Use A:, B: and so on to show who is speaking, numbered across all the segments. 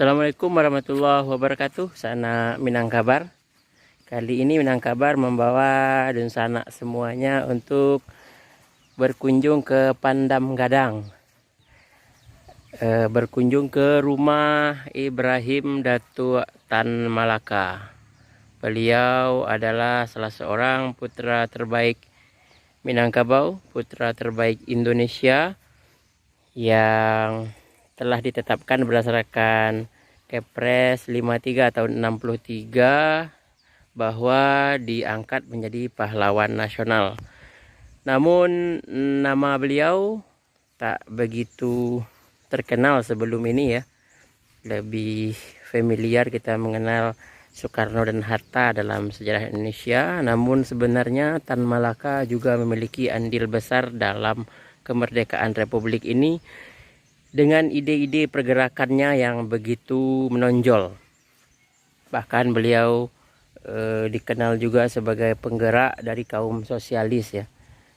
A: Assalamualaikum warahmatullahi wabarakatuh. Sana Minangkabar. Kali ini Minangkabar membawa dan sana semuanya untuk berkunjung ke Pandam Gadang. Berkunjung ke rumah Ibrahim Datuk Tan Malaka. Beliau adalah salah seorang putra terbaik Minangkabau, putra terbaik Indonesia yang telah ditetapkan berdasarkan Kepres 53 tahun 63 bahwa diangkat menjadi pahlawan nasional. Namun nama beliau tak begitu terkenal sebelum ini ya. Lebih familiar kita mengenal Soekarno dan Hatta dalam sejarah Indonesia. Namun sebenarnya Tan Malaka juga memiliki andil besar dalam kemerdekaan Republik ini dengan ide-ide pergerakannya yang begitu menonjol. Bahkan beliau dikenal juga sebagai penggerak dari kaum sosialis ya.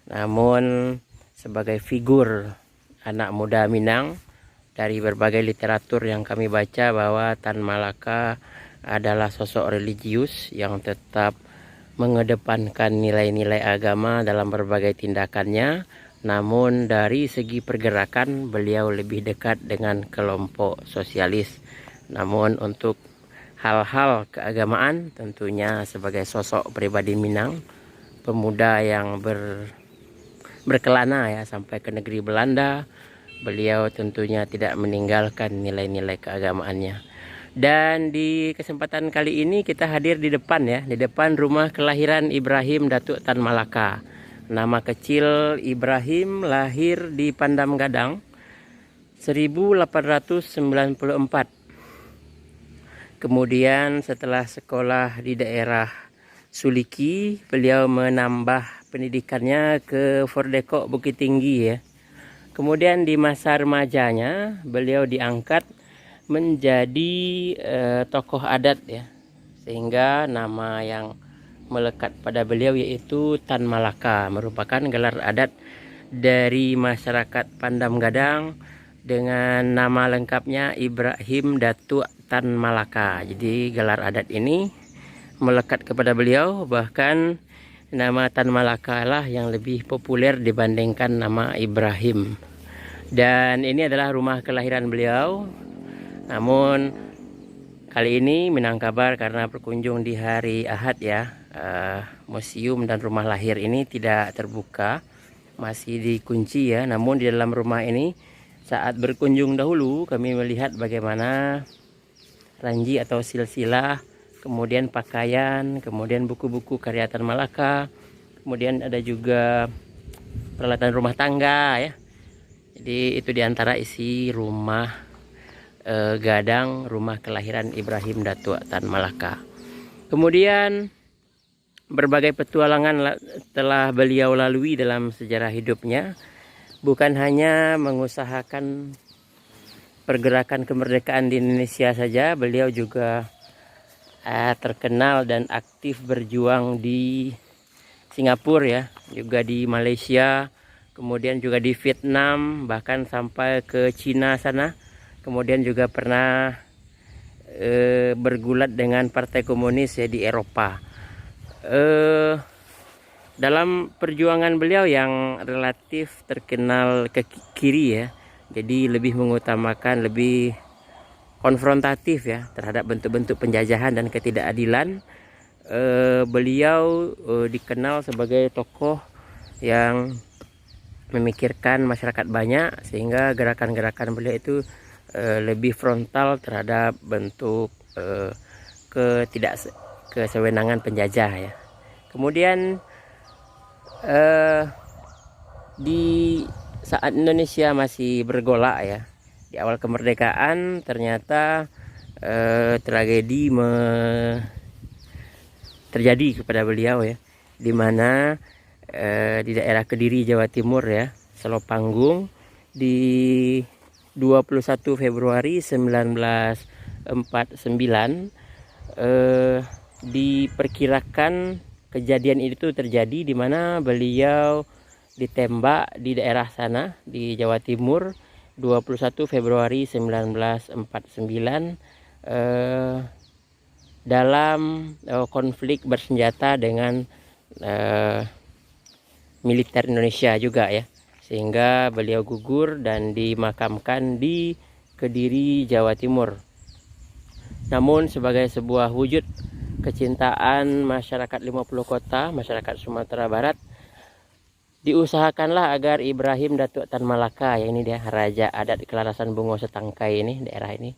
A: Namun sebagai figur anak muda Minang, dari berbagai literatur yang kami baca bahwa Tan Malaka adalah sosok religius yang tetap mengedepankan nilai-nilai agama dalam berbagai tindakannya. Namun dari segi pergerakan beliau lebih dekat dengan kelompok sosialis. Namun untuk hal-hal keagamaan tentunya sebagai sosok pribadi Minang, pemuda yang berkelana ya sampai ke negeri Belanda, beliau tentunya tidak meninggalkan nilai-nilai keagamaannya. Dan di kesempatan kali ini kita hadir di depan ya, di depan rumah kelahiran Ibrahim Datuk Tan Malaka. Nama kecil Ibrahim lahir di Pandam Gadang 1894. Kemudian setelah sekolah di daerah Suliki, beliau menambah pendidikannya ke Fordekok Bukit Tinggi ya. Kemudian di masa remajanya beliau diangkat menjadi tokoh adat ya. Sehingga nama yang melekat pada beliau yaitu Tan Malaka, merupakan gelar adat dari masyarakat Pandam Gadang dengan nama lengkapnya Ibrahim Datuk Tan Malaka. Jadi gelar adat ini melekat kepada beliau, bahkan nama Tan Malaka lah yang lebih populer dibandingkan nama Ibrahim. Dan ini adalah rumah kelahiran beliau. Namun kali ini Minangkabar karena berkunjung di hari Ahad ya, museum dan rumah lahir ini tidak terbuka, masih dikunci ya. Namun di dalam rumah ini saat berkunjung dahulu kami melihat bagaimana ranji atau silsilah, kemudian pakaian, kemudian buku-buku karya Tan Malaka, kemudian ada juga peralatan rumah tangga ya. Jadi itu diantara isi rumah Gadang, rumah kelahiran Ibrahim Datuk Tan Malaka. Kemudian berbagai petualangan telah beliau lalui dalam sejarah hidupnya. Bukan hanya mengusahakan pergerakan kemerdekaan di Indonesia saja, beliau juga terkenal dan aktif berjuang di Singapura ya, juga di Malaysia, kemudian juga di Vietnam, bahkan sampai ke Cina sana. Kemudian juga pernah bergulat dengan Partai Komunis ya di Eropa. Dalam perjuangan beliau yang relatif terkenal ke kiri ya, jadi lebih mengutamakan, lebih konfrontatif ya terhadap bentuk-bentuk penjajahan dan ketidakadilan. Beliau dikenal sebagai tokoh yang memikirkan masyarakat banyak, sehingga gerakan-gerakan beliau itu lebih frontal terhadap bentuk kesewenangan penjajah ya. Kemudian di saat Indonesia masih bergolak ya, di awal kemerdekaan ternyata tragedi terjadi kepada beliau ya, di mana di daerah Kediri Jawa Timur ya, Selopanggung di 21 Februari 1949 diperkirakan kejadian itu terjadi di mana beliau ditembak di daerah sana di Jawa Timur 21 Februari 1949 dalam konflik bersenjata dengan militer Indonesia juga ya, sehingga beliau gugur dan dimakamkan di Kediri, Jawa Timur. Namun sebagai sebuah wujud kecintaan masyarakat 50 kota, masyarakat Sumatera Barat, diusahakanlah agar Ibrahim Datuk Tan Malaka, ya ini dia Raja Adat Kelarasan Bungo Setangkai ini, daerah ini,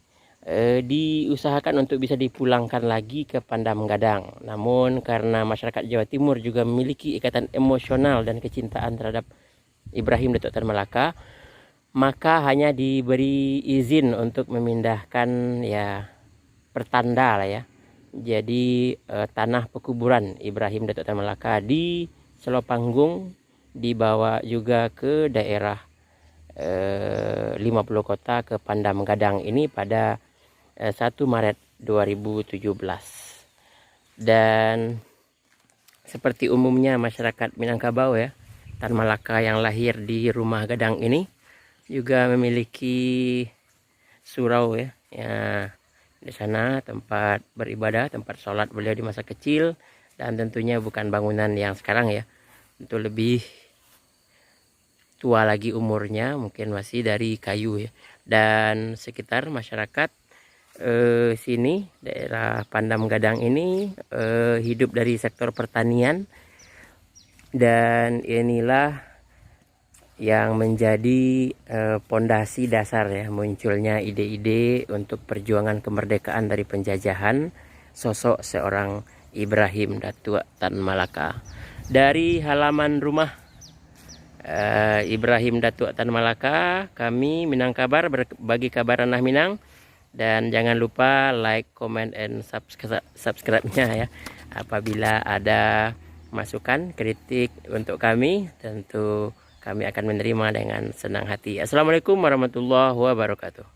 A: diusahakan untuk bisa dipulangkan lagi ke Pandam Gadang. Namun karena masyarakat Jawa Timur juga memiliki ikatan emosional dan kecintaan terhadap Ibrahim Datuk Tan Malaka, maka hanya diberi izin untuk memindahkan ya pertanda lah ya. Jadi tanah pekuburan Ibrahim Datuk Tan Malaka di Selopanggung dibawa juga ke daerah 50 kota ke Pandam Gadang ini pada 1 Maret 2017. Dan seperti umumnya masyarakat Minangkabau ya, Tan Malaka yang lahir di rumah Gadang ini juga memiliki surau ya, di sana tempat beribadah, tempat sholat beliau di masa kecil, dan tentunya bukan bangunan yang sekarang ya, tentu lebih tua lagi umurnya, mungkin masih dari kayu ya. Dan sekitar masyarakat sini daerah Pandam Gadang ini hidup dari sektor pertanian, dan inilah yang menjadi pondasi dasar ya munculnya ide-ide untuk perjuangan kemerdekaan dari penjajahan sosok seorang Ibrahim Datuk Tan Malaka. Dari halaman rumah Ibrahim Datuk Tan Malaka, kami Minangkabar berbagi kabar ranah Minang. Dan jangan lupa like, comment, and subscribe-nya ya. Apabila ada masukan, kritik untuk kami, tentu kami akan menerima dengan senang hati. Assalamualaikum warahmatullahi wabarakatuh.